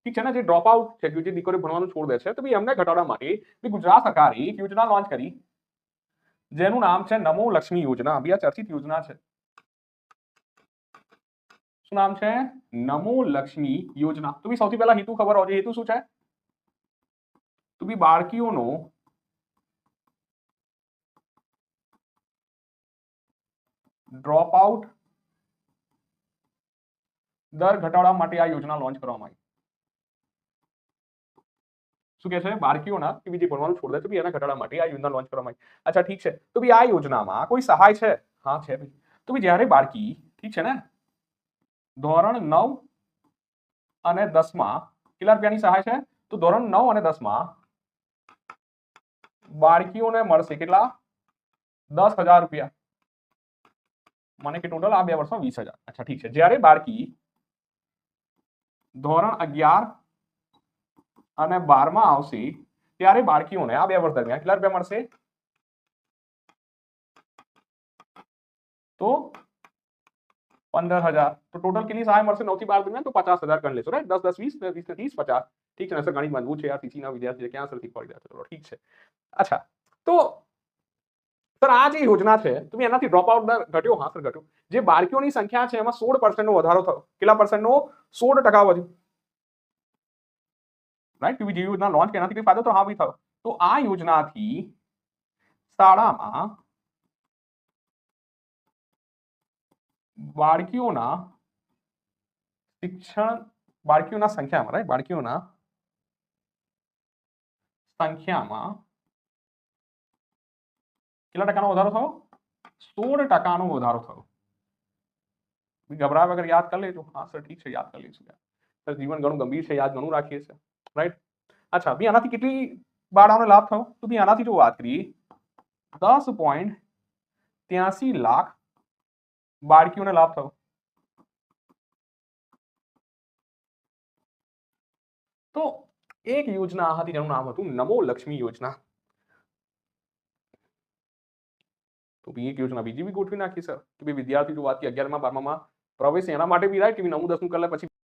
ઠીક છે ને, જે ડ્રોપ આઉટ છે, જે દીકરીઓ ભણવાનું છોડ દે છે, તો ભાઈ એમને ઘટાડવા માટે ગુજરાત સરકારે એક યોજના લોન્ચ કરી જેનું નામ છે નમો લક્ષ્મી યોજના. બી આ ચર્ચિત યોજના છે. શું નામ છે? નમો લક્ષ્મી યોજના. તો સૌથી પહેલા હેતુ ખબર હોવી જોઈએ. હેતુ શું છે? તો બી બાળકીઓનો ડ્રોપ આઉટ દર ઘટાડવા માટે આ યોજના લોન્ચ કરવામાં આવી. શું કહે છે? બાળકીઓના કે જે ભણવાનું છોડ દે છે એના ઘટાડવા માટે આ યોજના લોન્ચ કરવામાં આવી. અચ્છા ઠીક છે. તો ભાઈ આ યોજનામાં કોઈ સહાય છે? હા છે ભાઈ. તો ભાઈ જ્યારે બાળકી ઠીક છે ને ધોરણ 9 અને 10 માં કેટલા રૂપિયાની સહાય છે? તો ધોરણ 9 અને 10 માં બાળકીઓને મળશે કેટલા? 10,000 રૂપિયા. મને કે ટોટલ આ 2 વર્ષમાં 20,000. અચ્છા ઠીક છે. જ્યારે બાળકી ધોરણ 11 અને 12 માં આવશે ત્યારે બાળકીઓને આ 2 વર્ષ દરમિયાન કેટલા રૂપિયા મળશે? તો 15,000. તો ટોટલ કેટલી સહાય મળશે 9 થી 12 દરમિયાન? તો 50,000 ગણ લેશો, રાઈટ? 10 10 20 20 30 50. ઠીક છે ને સર, ગણિત મજબૂત છે યાર, સીસી ના વિદ્યાર્થી ક્યાં સર શીખવાડી રહ્યા છે. ઠીક છે. અચ્છા તો સર આ જે યોજના છે તો એનાથી ડ્રોપ આઉટ દર ઘટ્યો? હા સર ઘટ્યો. જે બાળકીઓની સંખ્યા છે એમાં 16% નો વધારો થયો. કેટલા પર્સન્ટનો? 16% વધ્યો, રાઈટ? જે યોજના લોન્ચ કે એનાથી કઈ ફાયદો? તો હા ભાઈ થયો. તો આ યોજનાથી શાળામાં બાળકીઓના શિક્ષણ, બાળકીઓના સંખ્યામાં, રાઈટ, બાળકીઓના સંખ્યામાં કેટલા ટકાનો વધારો થયો? 16% વધારો થયો. ગભરાયા વગર યાદ કરી લેજો. હા સર ઠીક છે, યાદ કરી લઈશું. સર જીવન ઘણું ગંભીર છે, યાદ ઘણું રાખીએ છીએ, રાઈટ? અચ્છા ભાઈ આનાથી કેટલી બાળાઓને લાભ થયો? તો ભાઈ આનાથી જો વાત કરીએ 10.83 લાખ બાળકીઓને લાભ થયો. તો એક યોજના હતી જેનું નામ હતું નમો લક્ષ્મી યોજના. તો એક યોજના બીજી બી ગોઠવી નાખી સર કે ભાઈ વિદ્યાર્થી જો વાત કે 11માં 12માં પ્રવેશ એના માટે બી, રાઈટ, કે 9 10 કરી લે પછી